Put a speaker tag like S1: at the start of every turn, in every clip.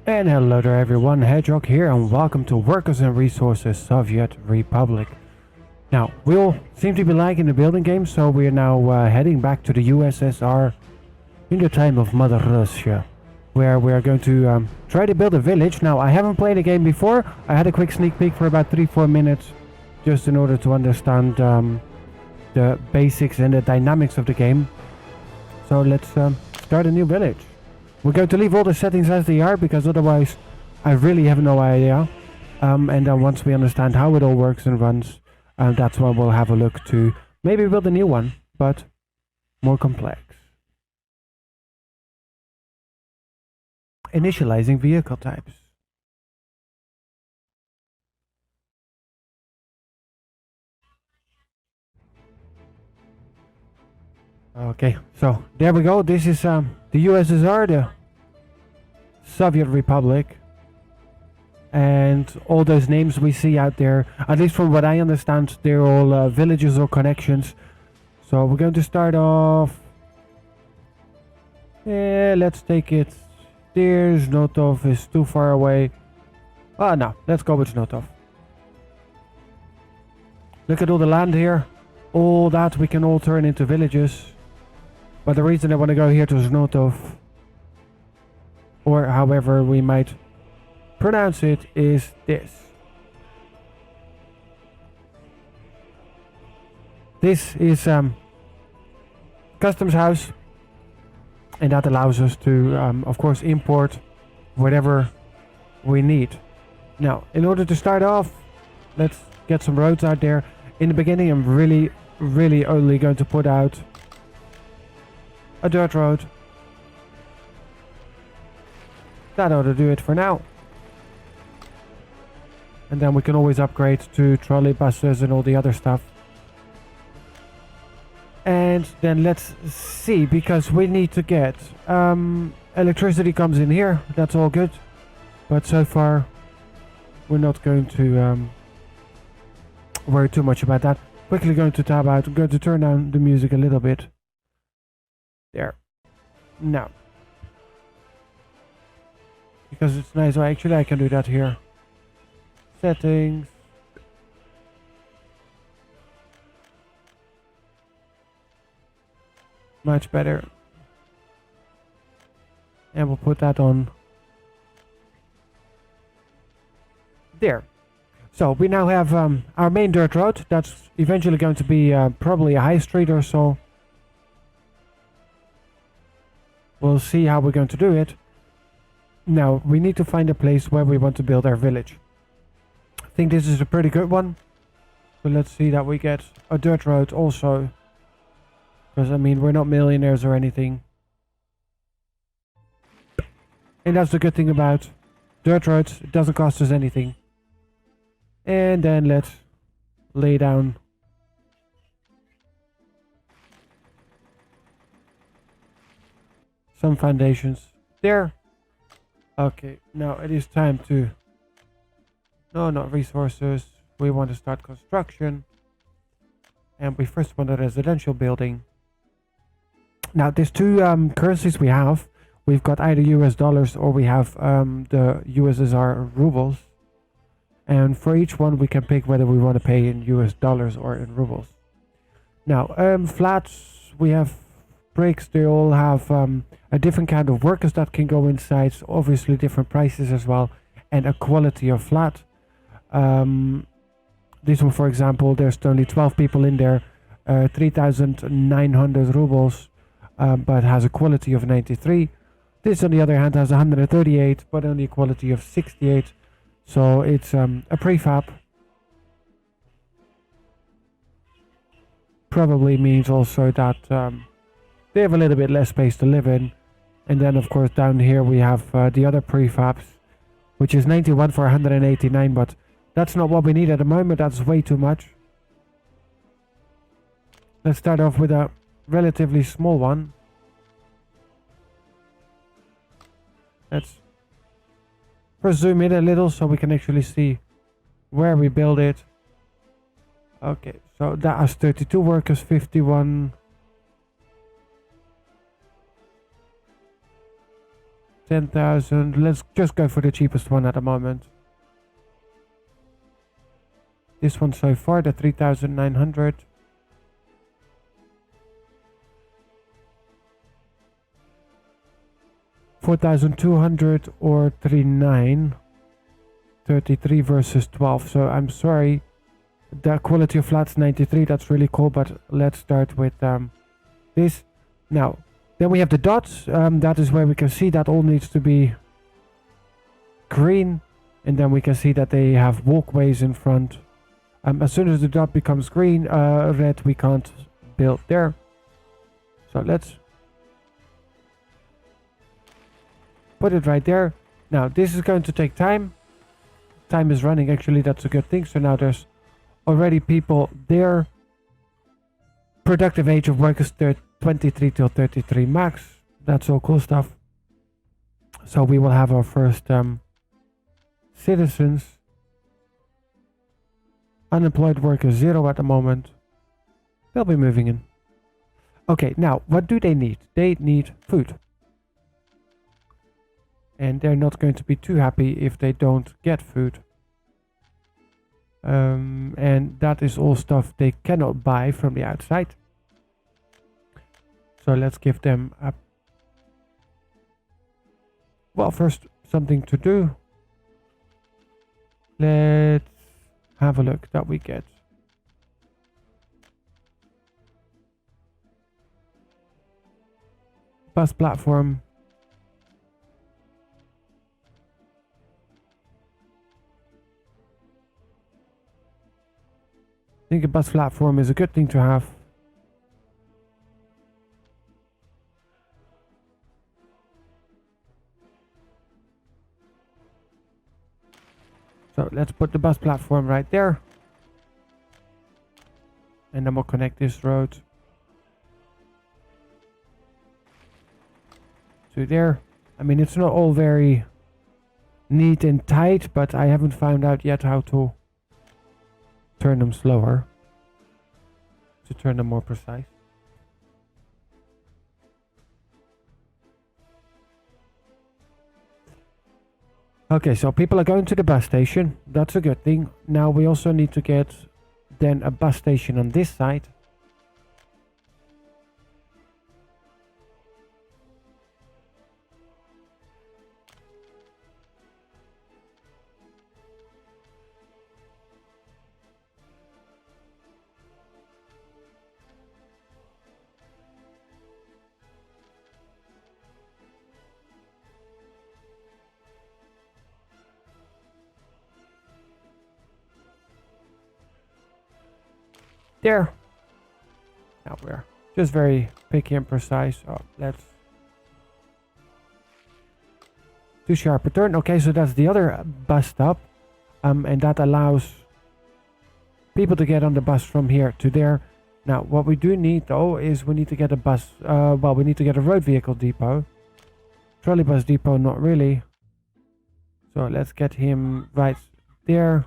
S1: And hello there everyone, Hedgehog here and welcome to Workers and Resources Soviet Republic. Now, we all seem to be liking the building game, so we are now heading back to the USSR in the time of Mother Russia, where we are going to try to build a village. Now, I haven't played the game before. I had a quick sneak peek for about 3-4 minutes just in order to understand the basics and the dynamics of the game. So let's start a new village. We're going to leave all the settings as they are because otherwise I really have no idea. And then once we understand how it all works and runs, that's when we'll have a look to maybe build a new one, but more complex. Initializing vehicle types. Okay, so there we go. This is the USSR, the Soviet Republic. And all those names we see out there, at least from what I understand, they're all villages or connections. So we're going to start off. Yeah, let's take it. There's Notov is too far away. Ah, no, let's go with Notov. Look at all the land here. All that we can all turn into villages. But the reason I want to go here to Znotov, or however we might pronounce it, is this. This is customs house, and that allows us to, of course, import whatever we need. Now, in order to start off, let's get some roads out there. In the beginning, I'm really only going to put out a dirt road. That ought to do it for now. And then we can always upgrade to trolley buses and all the other stuff. And then let's see, because we need to get electricity comes in here. That's all good. But so far we're not going to worry too much about that. Quickly going to tab out. I'm going to turn down the music a little bit. There. Now. Because it's nice. Oh, actually I can do that here. Settings. Much better. And we'll put that on. There. So we now have our main dirt road. That's eventually going to be probably a high street or so. We'll see how we're going to do it. Now, we need to find a place where we want to build our village. I think this is a pretty good one. So let's see that we get a dirt road also. Because, I mean, we're not millionaires or anything. And that's the good thing about dirt roads. It doesn't cost us anything. And then let's lay down some foundations there. Okay, now it is time to... No, not resources. We want to start construction. And we first want a residential building. Now, there's two currencies we have. We've got either US dollars or we have the USSR rubles. And for each one, we can pick whether we want to pay in US dollars or in rubles. Now, flats, we have bricks. They all have a different kind of workers that can go inside. So obviously, different prices as well. And a quality of flat. This one, for example, there's only 12 people in there. 3,900 rubles. But has a quality of 93. This, on the other hand, has 138, but only a quality of 68. So it's a prefab. Probably means also that they have a little bit less space to live in. And then, of course, down here we have the other prefabs, which is 91 for 189, but that's not what we need at the moment. That's way too much. Let's start off with a relatively small one. Let's first zoom in a little so we can actually see where we build it. Okay, so that has 32 workers, 51 10,000. Let's just go for the cheapest one at the moment. This one so far, the 3,900. 4,200 or 39. 33 versus 12. So I'm sorry. The quality of flats 93. That's really cool. But let's start with this. Now, then we have the dots. That is where we can see that all needs to be green. And then we can see that they have walkways in front. As soon as the dot becomes green, red, we can't build there. So let's put it right there. Now, this is going to take time. Time is running, actually, that's a good thing. So now there's already people there. Productive age of workers 23 till 33 max. That's all cool stuff. So we will have our first citizens. Unemployed workers 0 at the moment. They'll be moving in. Okay, now what do they need? They need food. And they're not going to be too happy if they don't get food. And that is all stuff they cannot buy from the outside. So let's give them a... Well, first something to do. Let's have a look that we get. Bus platform. I think a bus platform is a good thing to have. So let's put the bus platform right there. And then we'll connect this road to there. I mean, it's not all very neat and tight, but I haven't found out yet how to turn them slower, to turn them more precise. Okay, so people are going to the bus station. That's a good thing. Now we also need to get then a bus station on this side. There. Now we're just very picky and precise. So let's do sharper turn. Okay, so that's the other bus stop. And that allows people to get on the bus from here to there. Now, what we do need though is we need to get a bus. Well, we need to get a road vehicle depot. Trolley bus depot, not really. So let's get him right there.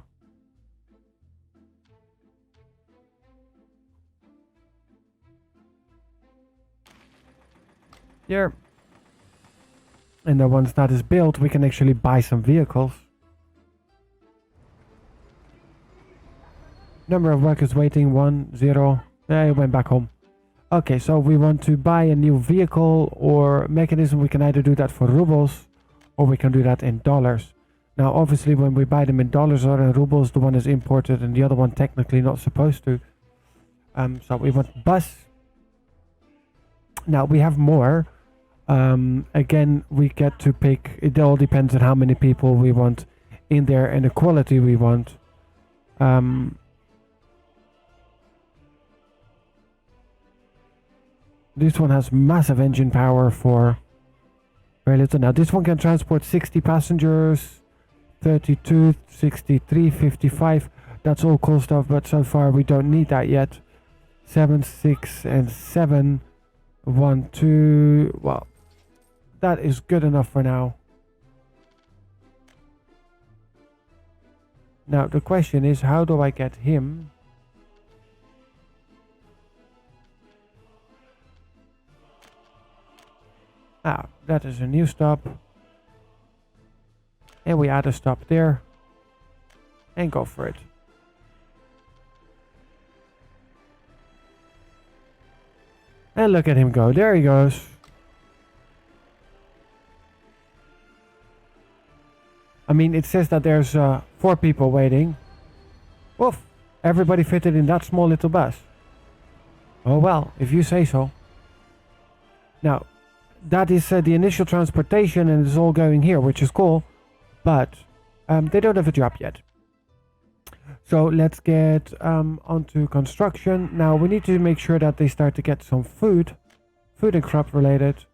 S1: There. And then once that is built, we can actually buy some vehicles. Number of workers waiting, 1, 0. He went back home. Okay, so we want to buy a new vehicle or mechanism. We can either do that for rubles or we can do that in dollars. Now, obviously, when we buy them in dollars or in rubles, the one is imported and the other one technically not supposed to. So we want bus. Now, we have more. Again, we get to pick. It all depends on how many people we want in there and the quality we want. This one has massive engine power for very little. Now this one can transport 60 passengers, 32, 63, 55. That's all cool stuff, but so far we don't need that yet. 7, 6, and 7. 1, 2. Well, that is good enough for now. Now the question is, how do I get him? Ah, that is a new stop. And we add a stop there. And go for it. And look at him go. There he goes. I mean, it says that there's 4 people waiting. Woof. Everybody fitted in that small little bus. Oh well, if you say so. Now, that is the initial transportation and it's all going here, which is cool. But they don't have a job yet. So let's get onto construction. Now we need to make sure that they start to get some food and crop related.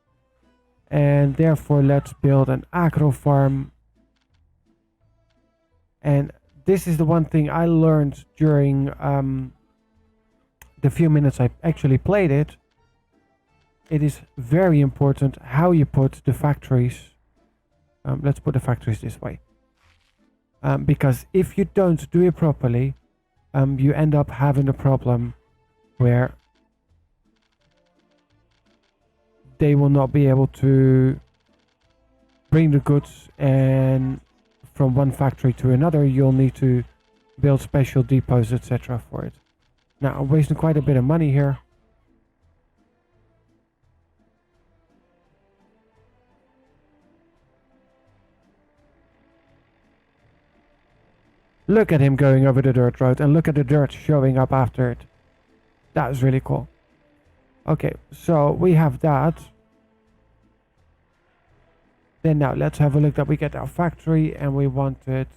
S1: And therefore let's build an agro farm. And this is the one thing I learned during the few minutes I actually played it. It is very important how you put the factories. Let's put the factories this way. Because if you don't do it properly, you end up having a problem where they will not be able to bring the goods, and from one factory to another you'll need to build special depots, etc. for it. Now I'm wasting quite a bit of money here. Look at him going over the dirt road and look at the dirt showing up after it. That is really cool. Okay, so we have that. Then now let's have a look that we get our factory and we wanted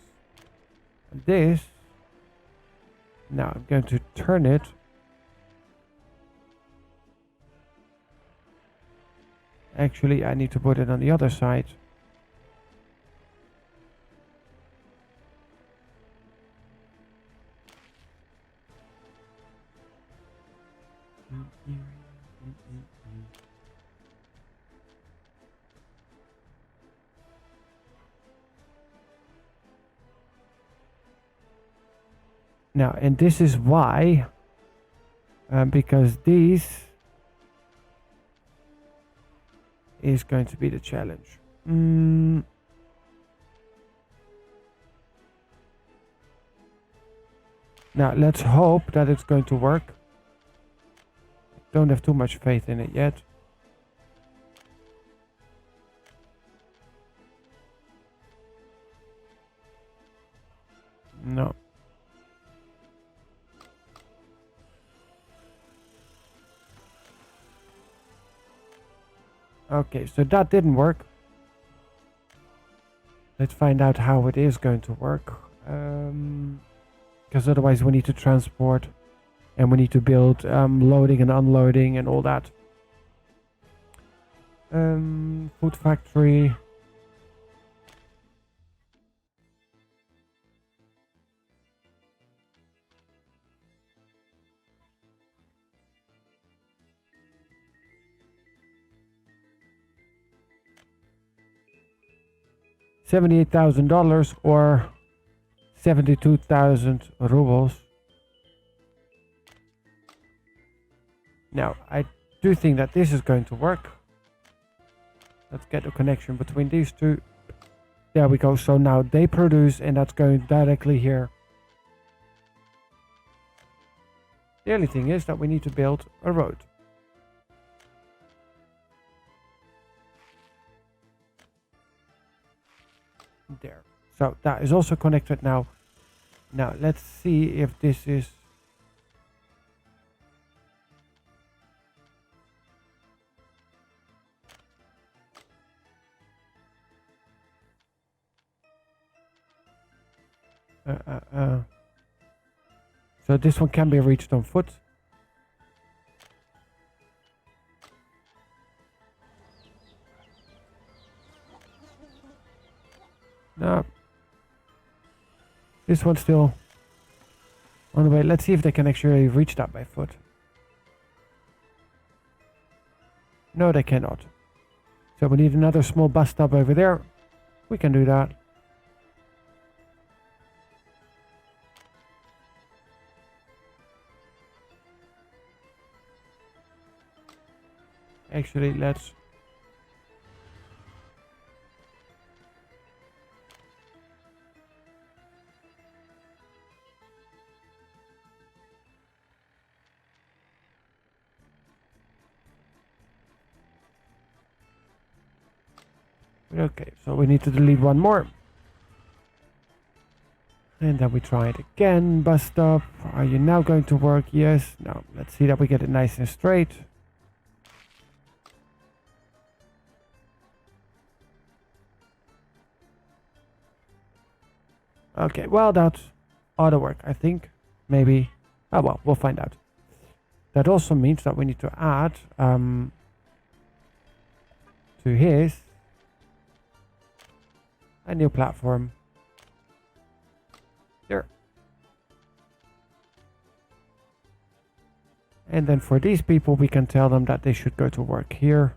S1: this. Now I'm going to turn it. Actually, I need to put it on the other side. Now, and this is why, because this is going to be the challenge. Now, let's hope that it's going to work. Don't have too much faith in it yet. No. Okay, so that didn't work. Let's find out how it is going to work. Because otherwise we need to transport and we need to build loading and unloading and all that. Food factory. $78,000 or 72,000 rubles. Now, I do think that this is going to work. Let's get a connection between these two. There we go. So now they produce and that's going directly here. The only thing is that we need to build a road. There. So that is also connected now. Now let's see if this is... So this one can be reached on foot. No. This one's still on the way. Let's see if they can actually reach that by foot. No, they cannot. So we need another small bus stop over there. We can do that. Actually, let's... Okay, so we need to delete one more. And then we try it again. Bus stop. Are you now going to work? Yes. No. Let's see that we get it nice and straight. Okay, well, that ought to work, I think. Maybe. Oh, well, we'll find out. That also means that we need to add to his a new platform. There. And then for these people, we can tell them that they should go to work here.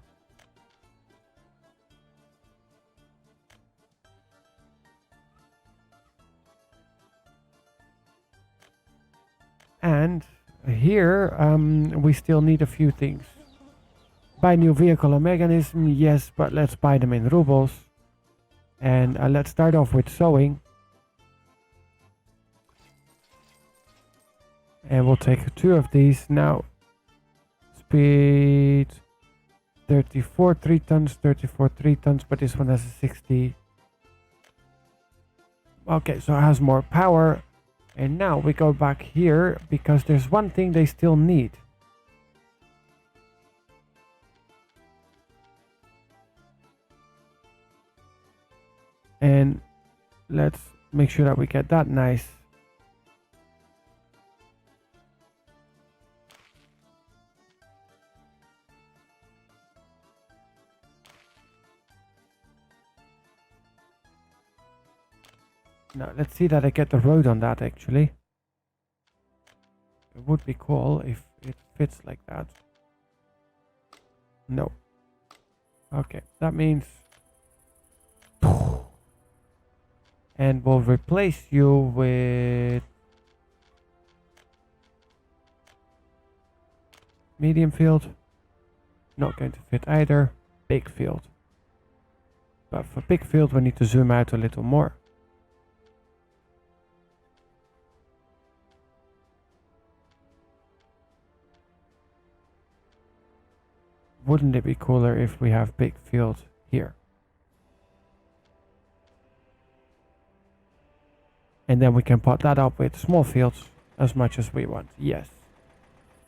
S1: And here, we still need a few things. Buy new vehicle or mechanism, yes, but let's buy them in rubles. And let's start off with sewing. And we'll take 2 of these now. Speed 34 3 tons, 34 3 tons, but this one has a 60. Okay, so it has more power. And now we go back here because there's one thing they still need. And let's make sure that we get that nice. Now let's see that I get the road on that actually. It would be cool if it fits like that. No. Okay, that means... And we'll replace you with... medium field. Not going to fit either. Big field. But for big field we need to zoom out a little more. Wouldn't it be cooler if we have big field here? And then we can pot that up with small fields as much as we want. Yes.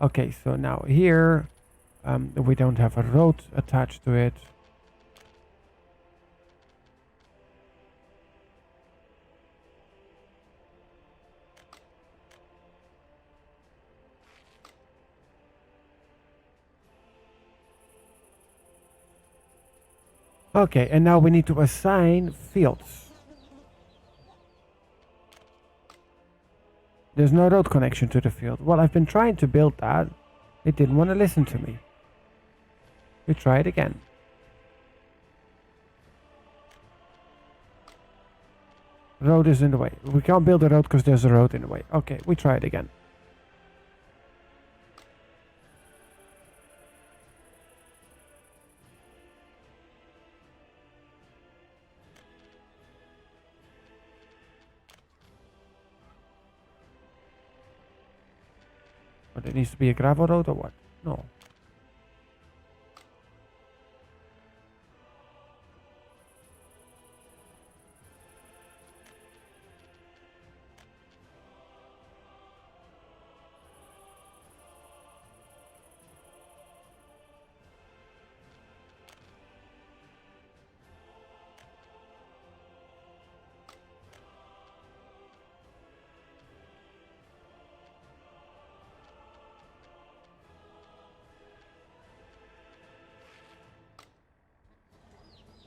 S1: Okay, so now here we don't have a road attached to it. Okay, and now we need to assign fields. There's no road connection to the field. Well, I've been trying to build that. It didn't want to listen to me. We try it again. Road is in the way. We can't build a road because there's a road in the way. Okay, we try it again. But it needs to be a gravel road or what? No.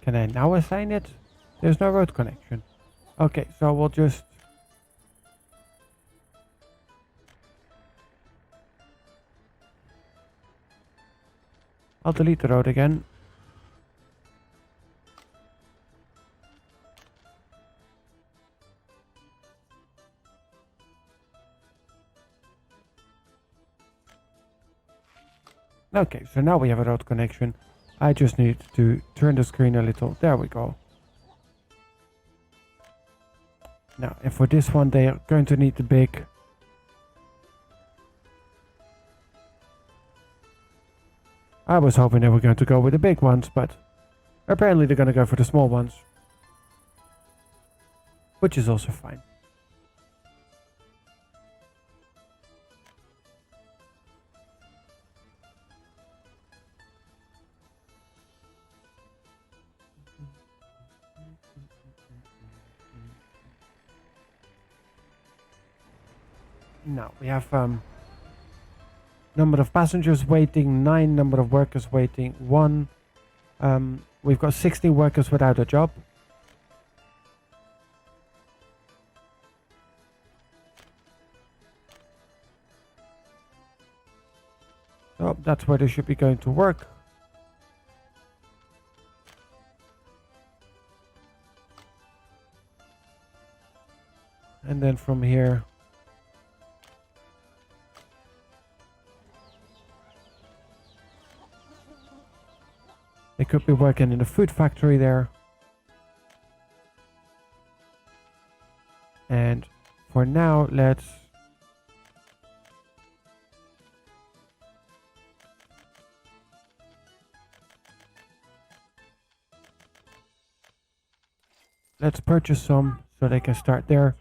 S1: Can I now assign it? There's no road connection. Okay, so we'll just... I'll delete the road again. Okay, so now we have a road connection. I just need to turn the screen a little. There we go. Now, and for this one, they are going to need the big... I was hoping they were going to go with the big ones, but Apparently they're gonna go for the small ones. Which is also fine. Now we have number of passengers waiting 9, number of workers waiting 1. We've got 16 workers without a job. So that's where they should be going to work. And then from here they could be working in the food factory there. And for now, let's purchase some so they can start there.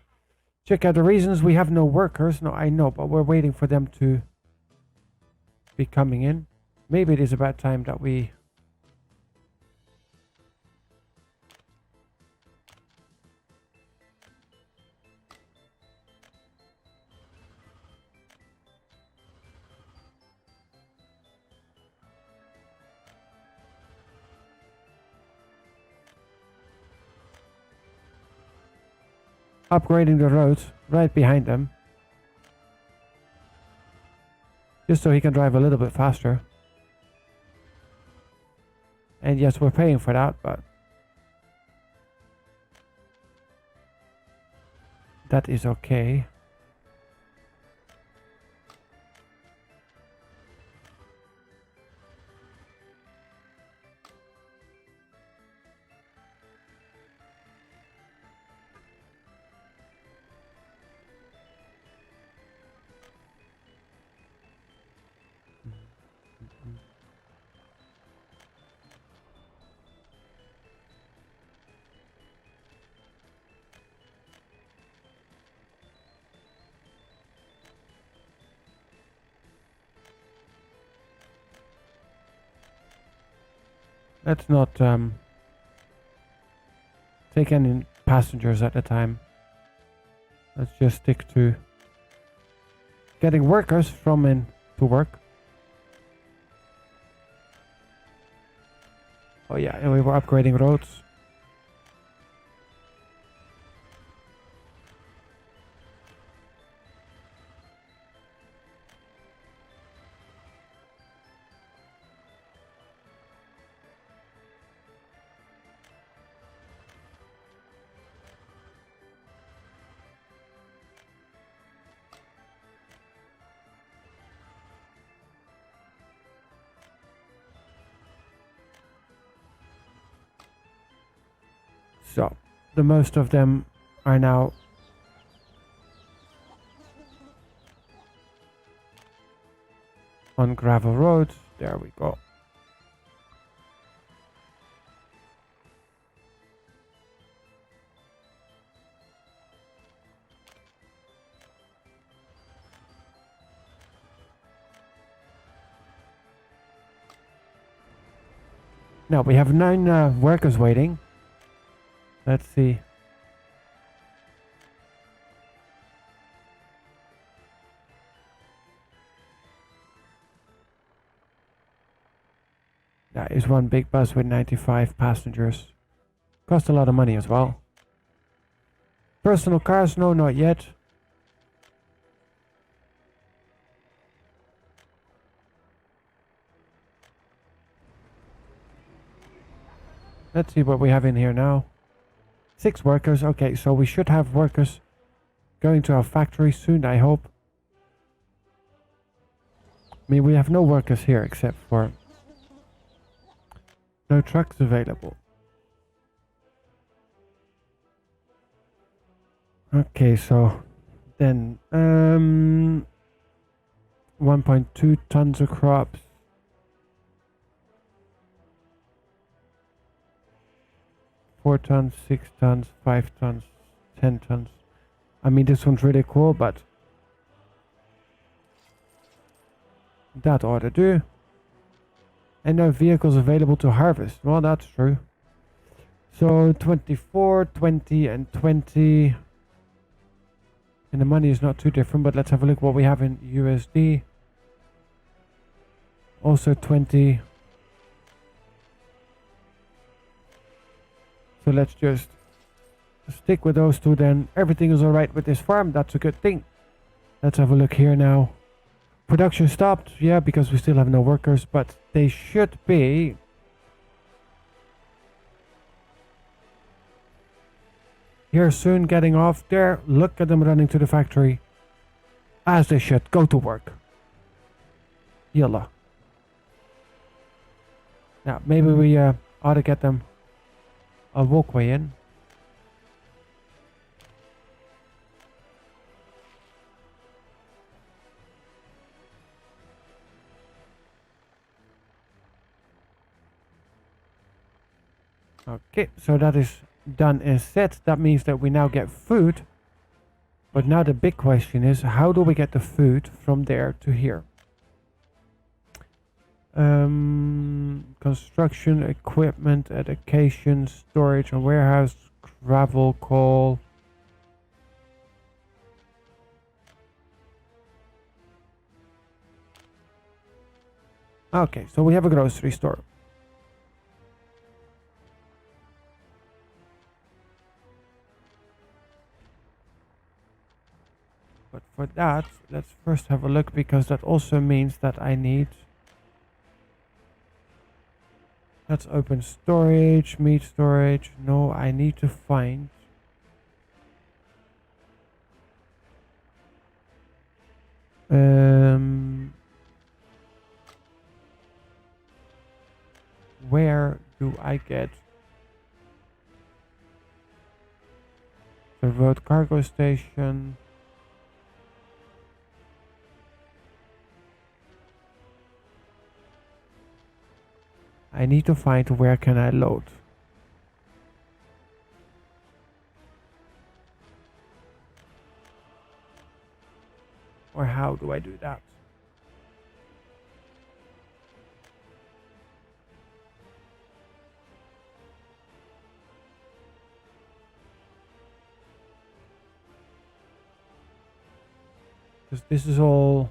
S1: Check out the reasons we have no workers. No, I know, but we're waiting for them to be coming in. Maybe it is about time that we upgrading the roads right behind them. Just so he can drive a little bit faster. And yes, we're paying for that, but that is okay. Let's not take any passengers at the time. Let's just stick to getting workers from in to work. Oh yeah, and we were upgrading roads. So, the most of them are now on gravel roads. There we go. Now we have 9 workers waiting. Let's see. That is one big bus with 95 passengers. Cost a lot of money as well. Personal cars? No, not yet. Let's see what we have in here now. 6 workers. Okay, so we should have workers going to our factory soon, I hope. I mean, we have no workers here except for no trucks available. Okay, so then 1.2 tons of crops. 4 tons, 6 tons, 5 tons, 10 tons. I mean, this one's really cool, but that ought to do. And no vehicles available to harvest. Well, that's true. So 24, 20, and 20. And the money is not too different, but let's have a look what we have in USD. Also 20. So let's just stick with those two then. Everything is alright with this farm. That's a good thing. Let's have a look here now. Production stopped. Yeah, because we still have no workers. But they should be. Here soon, getting off there. Look at them running to the factory. As they should. Go to work. Yalla. Now, maybe we ought to get them a walkway in. Okay, so that is done and set. That means that we now get food. But now the big question is, how do we get the food from there to here? Construction, equipment, education, storage, and warehouse, gravel, coal. Okay, so we have a grocery store. But for that, let's first have a look, because that also means that I need... Let's open storage, meat storage. No, I need to find... where do I get the road cargo station? I need to find where can I load. Or how do I do that? Because this is all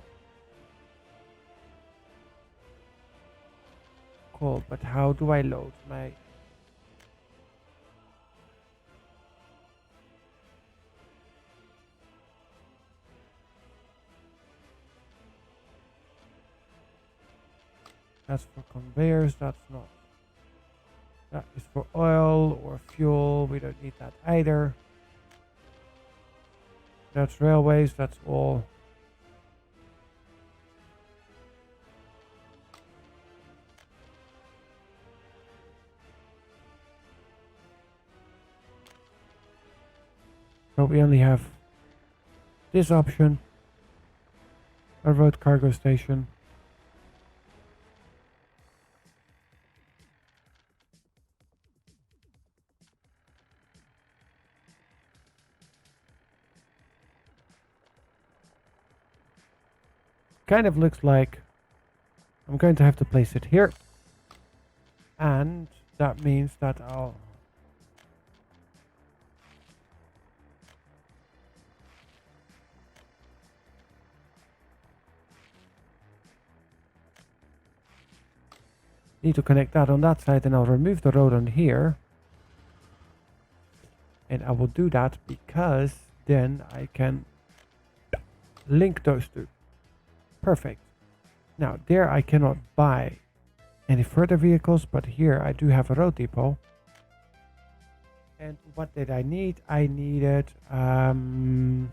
S1: cool, but how do I load my... That's for conveyors, that's not. That is for oil or fuel, we don't need that either. That's railways, that's all. So we only have this option, a road cargo station. Kind of looks like I'm going to have to place it here. And that means that I'll... need to connect that on that side, and I'll remove the road on here. And I will do that because then I can link those two. Perfect. Now there I cannot buy any further vehicles, but here I do have a road depot. And what did I need? I needed no,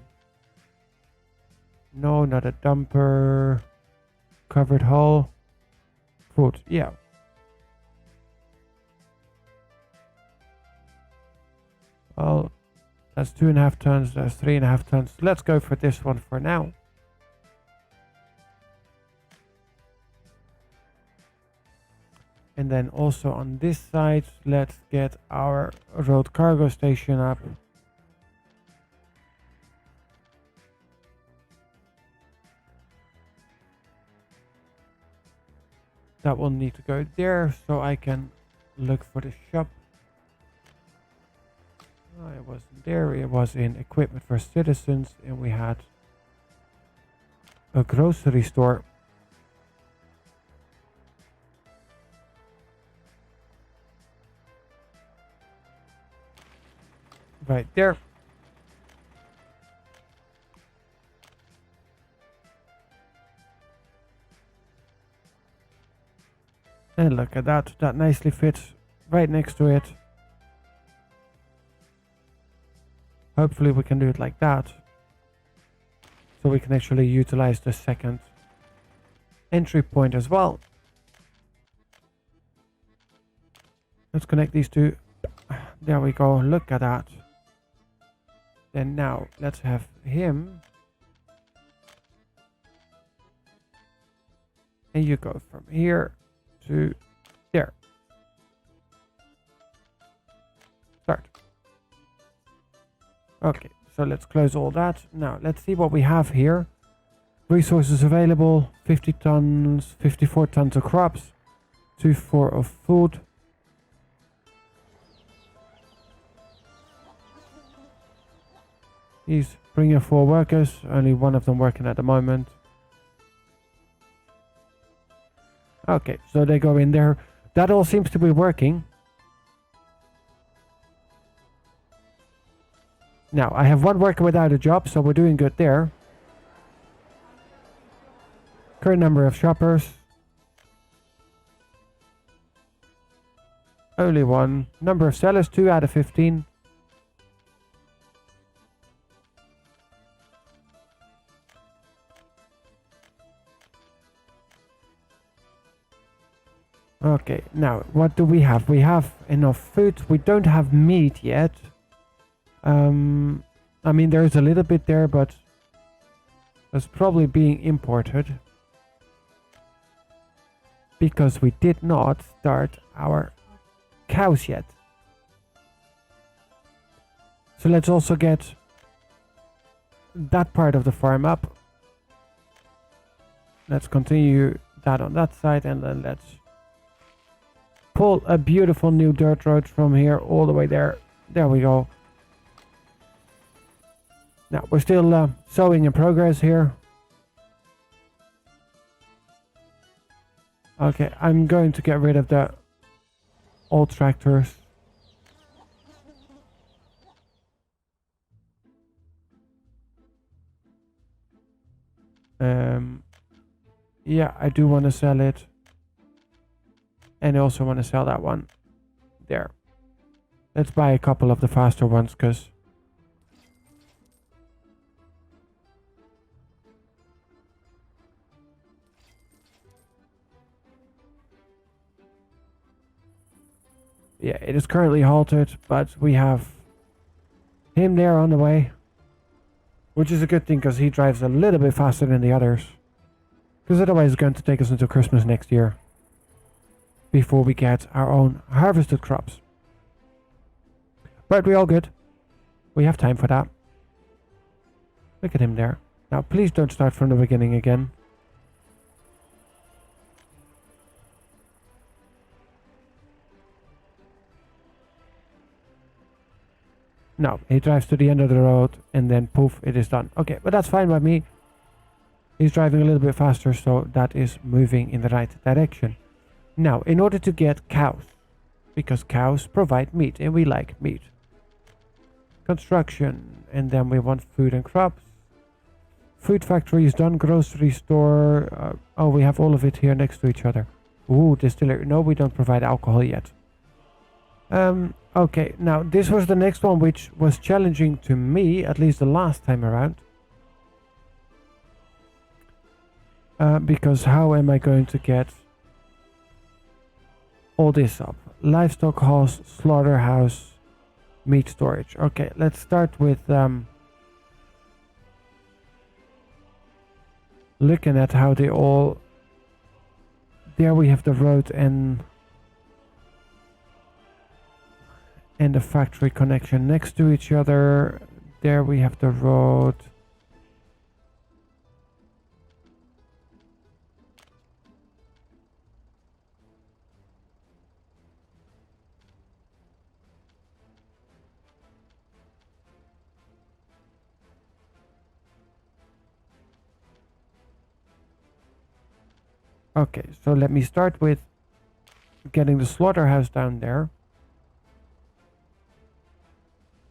S1: not a dumper. Covered hull. Food, yeah. Well, that's 2.5 tons, that's 3.5 tons. Let's go for this one for now. And then also on this side, let's get our road cargo station up. That will need to go there so I can look for the shop. Oh, it wasn't there, it was in equipment for citizens, and we had a grocery store. Right there. And look at that, that nicely fits right next to it. Hopefully we can do it like that, so we can actually utilize the second entry point as well. Let's connect these two. There we go, look at that. Then now let's have him. And you go from here to there. Start. Okay, so let's close all that. Now let's see what we have here. Resources available, 50 tons, 54 tons of crops, 2-4 of food. He's bringing 4 workers, only one of them working at the moment. Okay, so they go in there. That all seems to be working. Now, I have one worker without a job, so we're doing good there. Current number of shoppers. Only one. Number of sellers, 2 out of 15. Okay, now, what do we have? We have enough food. We don't have meat yet. I mean, there's a little bit there, but that's probably being imported. Because we did not start our cows yet. So let's also get that part of the farm up. Let's continue that on that side, and then let's pull a beautiful new dirt road from here all the way there. There we go. Now, we're still sowing in progress here. Okay, I'm going to get rid of the old tractors. Yeah, I do want to sell it. And I also want to sell that one. There. Let's buy a couple of the faster ones, because yeah, it is currently halted, but we have him there on the way. Which is a good thing, because he drives a little bit faster than the others. Because otherwise it's going to take us until Christmas next year. Before we get our own harvested crops. But we're all good. We have time for that. Look at him there. Now please don't start from the beginning again. No, he drives to the end of the road and then poof, it is done. Okay, but that's fine by me. He's driving a little bit faster, so that is moving in the right direction. Now, in order to get cows, because cows provide meat and we like meat. Construction, and then we want food and crops. Food factory is done, grocery store. Oh, we have all of it here next to each other. Ooh, distillery. No, we don't provide alcohol yet. Okay, now this was the next one, which was challenging to me, at least the last time around. Because how am I going to get all this up? Livestock house, slaughterhouse, meat storage. Okay, let's start with looking at how they all... There we have the road and and the factory connection next to each other. There we have the road. Okay, so let me start with getting the slaughterhouse down there.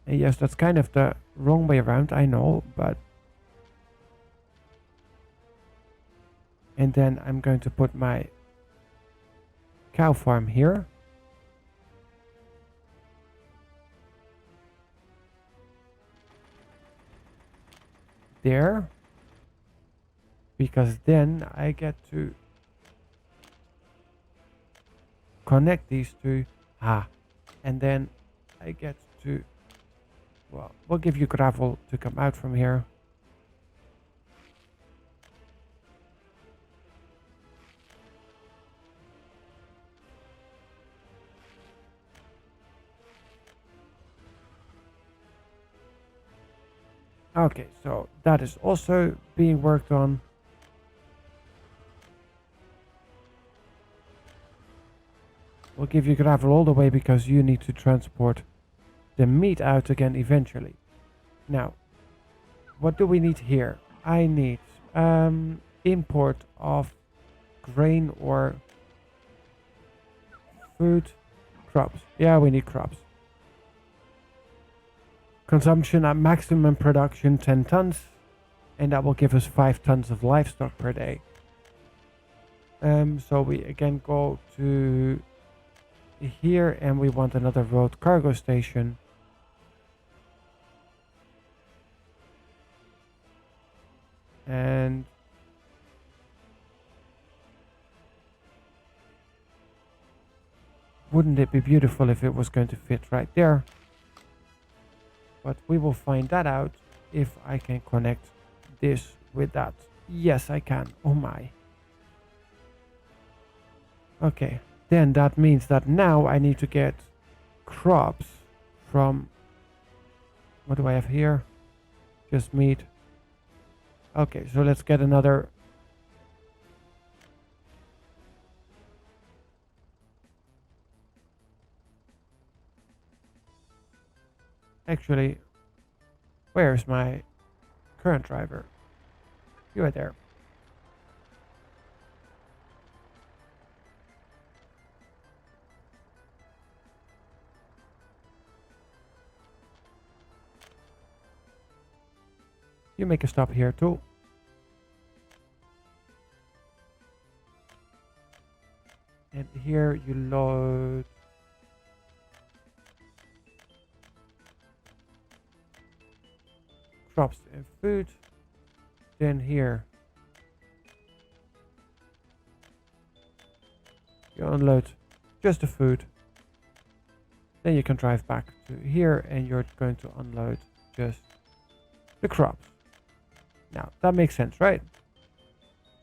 S1: And yes, that's kind of the wrong way around, I know, but... And then I'm going to put my cow farm here. There. Because then I get to connect these two. And then I get to... Well, we'll give you gravel to come out from here. Okay, so that is also being worked on. We'll give you gravel all the way because you need to transport the meat out again eventually. Now, what do we need here? I need import of grain or food, crops. Yeah, we need crops. Consumption at maximum production 10 tons, and that will give us 5 tons of livestock per day. So we again go to here and we want another road cargo station. And wouldn't it be beautiful if it was going to fit right there? But we will find that out if I can connect this with that. Yes, I can. Oh my. Okay. Then that means that now I need to get crops from... What do I have here? Just meat. Okay, so let's get another... Actually, where's my current driver? You are there. You make a stop here too. And here you load... crops and food. Then here you unload just the food. Then you can drive back to here and you're going to unload just the crops. Now that makes sense, right?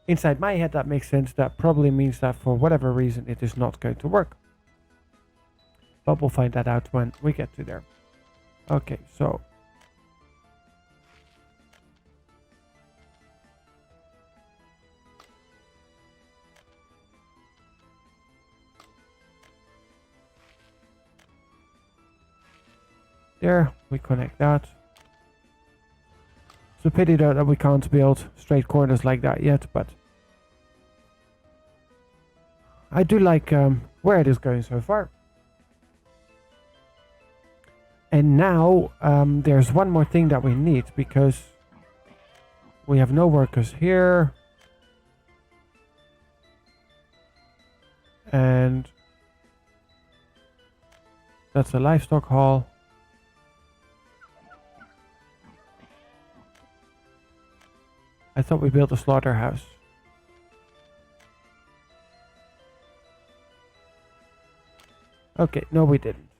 S1: Inside my head that makes sense. That probably means that for whatever reason it is not going to work. But we'll find that out when we get to there. Okay, so there, we connect that. It's a pity though that we can't build straight corners like that yet, but I do like where it is going so far. And now there's one more thing that we need because we have no workers here. And that's a livestock hall. I thought we built a slaughterhouse. Okay, no we didn't.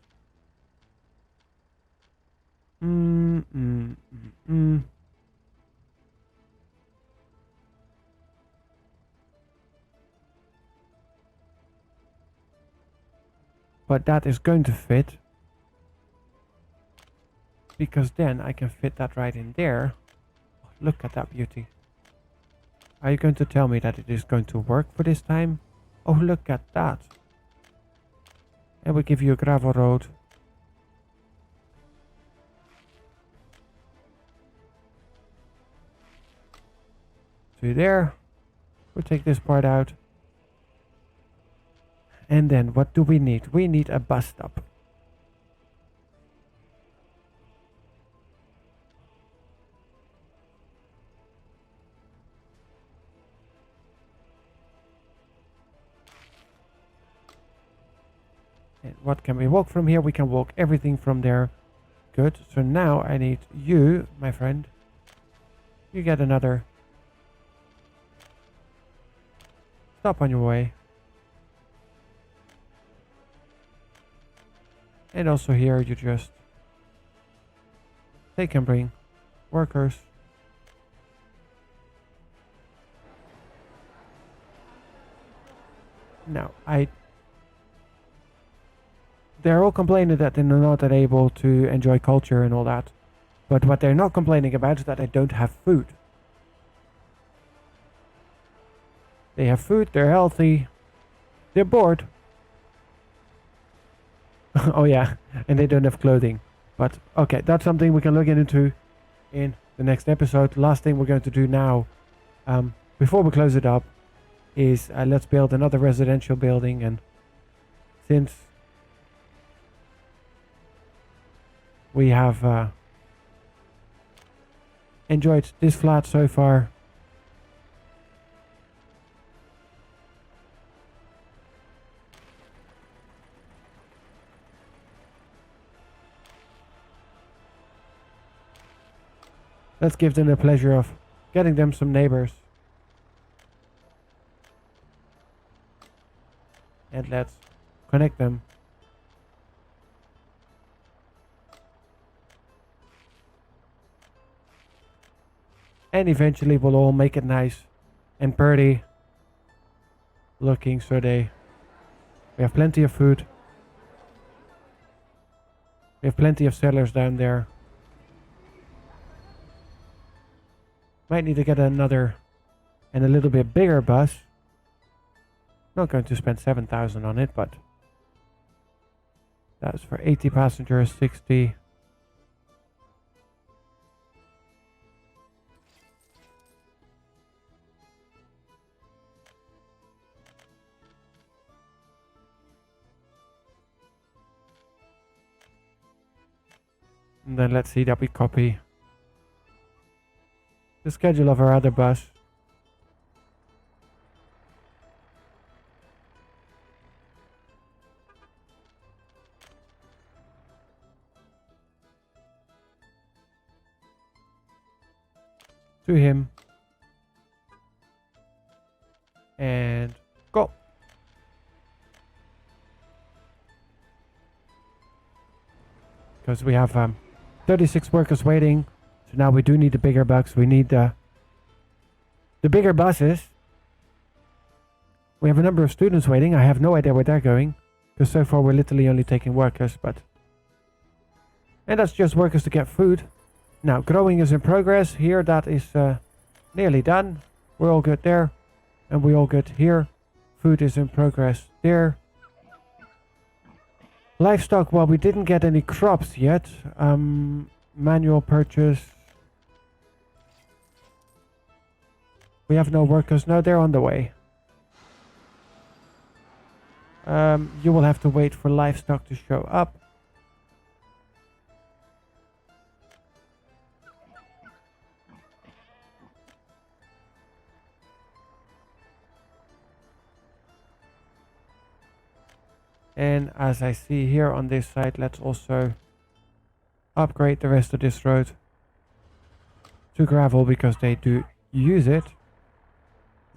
S1: But that is going to fit. because then I can fit that right in there. Look at that beauty. Are you going to tell me that it is going to work for this time? Oh, look at that. And we give you a gravel road. To there. We'll take this part out. And then what do we need? We need a bus stop. And what can we walk from here? We can walk everything from there. Good. So now I need you, my friend. You get another stop on your way. And also here you just take and bring workers. Now they're all complaining that they're not able to enjoy culture and all that. But what they're not complaining about is that they don't have food. They have food, they're healthy, they're bored. Oh yeah, and they don't have clothing. But okay, that's something we can look into in the next episode. Last thing we're going to do now, before we close it up, is let's build another residential building. And since we have enjoyed this flat so far, let's give them the pleasure of getting them some neighbors. And let's connect them. And eventually we'll all make it nice and pretty looking, so we have plenty of food. We have plenty of sellers down there. Might need to get another and a little bit bigger bus. Not going to spend 7,000 on it, but that's for 80 passengers, 60. And then let's see that we copy the schedule of our other bus. To him. And go. Because we have 36 workers waiting. So now we do need the bigger bucks. We need the bigger buses. We have a number of students waiting. I have no idea where they're going, because so far we're literally only taking workers, and that's just workers to get food. Now growing is in progress. Here that is nearly done. We're all good there, and we're all good here. Food is in progress there. Livestock, well, we didn't get any crops yet. Manual purchase. We have no workers. No, they're on the way. You will have to wait for livestock to show up. And as I see here on this side, let's also upgrade the rest of this road to gravel, because they do use it.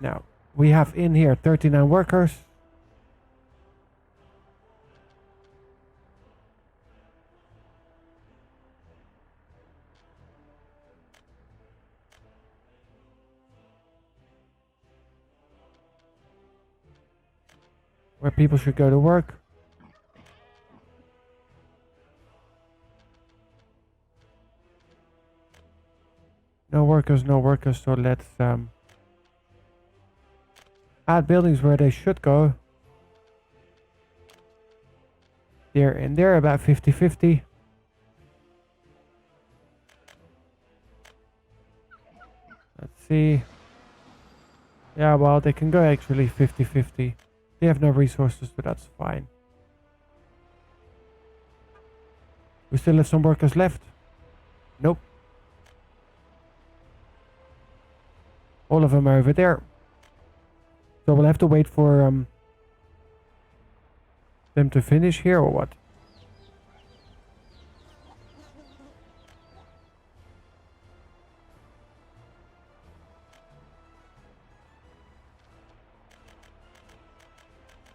S1: Now, we have in here 39 workers. Where people should go to work. workers, no workers, so let's add buildings where they should go. There and there, about 50-50. Let's see. Yeah, well, they can go actually 50-50. They have no resources, but that's fine. We still have some workers left. Nope. All of them are over there. So we'll have to wait for them to finish here or what?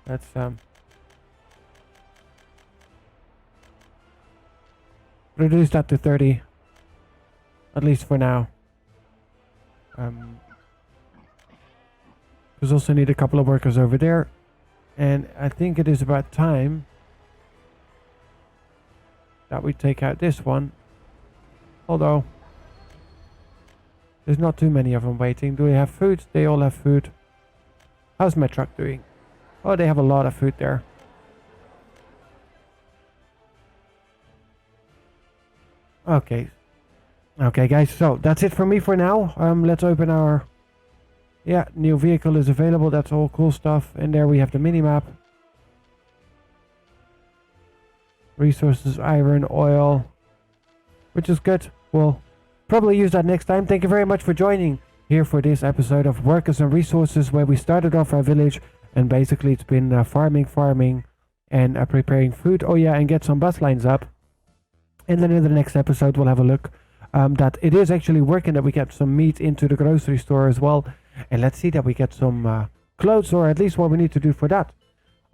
S1: Let's reduce that to 30. At least for now. Because also need a couple of workers over there. And I think it is about time that we take out this one. Although there's not too many of them waiting. Do they have food? They all have food. How's my truck doing? Oh, they have a lot of food there. Okay. Okay, guys. So that's it for me for now. Let's open our... Yeah, new vehicle is available. That's all cool stuff. And there we have the mini-map. Resources, iron, oil. Which is good. We'll probably use that next time. Thank you very much for joining here for this episode of Workers and Resources, where we started off our village. And basically it's been farming, and preparing food. Oh yeah, and get some bus lines up. And then in the next episode we'll have a look that it is actually working, that we get some meat into the grocery store as well. And let's see that we get some clothes, or at least what we need to do for that.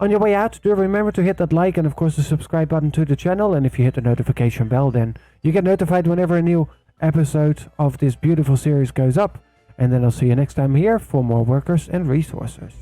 S1: On your way out, do remember to hit that like and of course the subscribe button to the channel. And if you hit the notification bell, then you get notified whenever a new episode of this beautiful series goes up. And then I'll see you next time here for more Workers and Resources.